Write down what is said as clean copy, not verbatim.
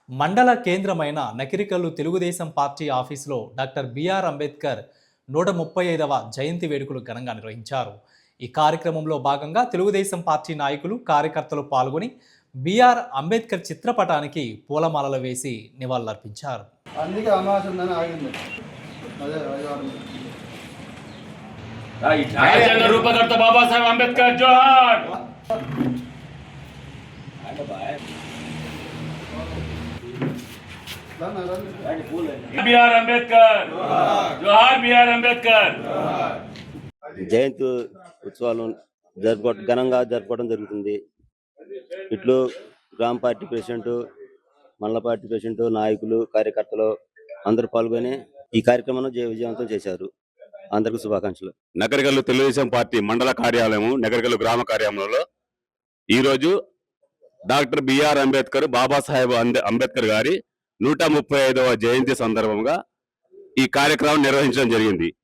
మండల కేంద్రమైన నకిరికల్లు తెలుగుదేశం పార్టీ ఆఫీసులో డాక్టర్ బిఆర్ అంబేద్కర్ 135వ జయంతి వేడుకలు ఘనంగా నిర్వహించారు. ఈ కార్యక్రమంలో భాగంగా తెలుగుదేశం పార్టీ నాయకులు, కార్యకర్తలు పాల్గొని బిఆర్ అంబేద్కర్ చిత్రపటానికి పూలమాలలు వేసి నివాళులర్పించారు. రూపకర్త బాబాసాహెబ్ అంబేద్కర్ జోహార్. బిఆర్ అంబేద్కర్ జోహార్. బిఆర్ అంబేద్కర్ జయంతి ఉత్సవాలు ఘనంగా జరుపుకోవడం జరుగుతుంది. ఇట్లు గ్రామ పార్టీ ప్రెసిడెంట్, మండల పార్టీ ప్రెసిడెంట్, నాయకులు, కార్యకర్తలు అందరూ పాల్గొని ఈ కార్యక్రమాన్ని విజయవంతం చేశారు. అందరికీ శుభాకాంక్షలు. నగరికల్లు తెలుగుదేశం పార్టీ మండల కార్యాలయం, నగరికల్లు గ్రామ కార్యాలయంలో ఈరోజు డాక్టర్ బిఆర్ అంబేద్కర్, బాబాసాహెబ్ అంబేద్కర్ గారి 135వ జయంతి సందర్భంగా ఈ కార్యక్రమం నిర్వహించడం జరిగింది.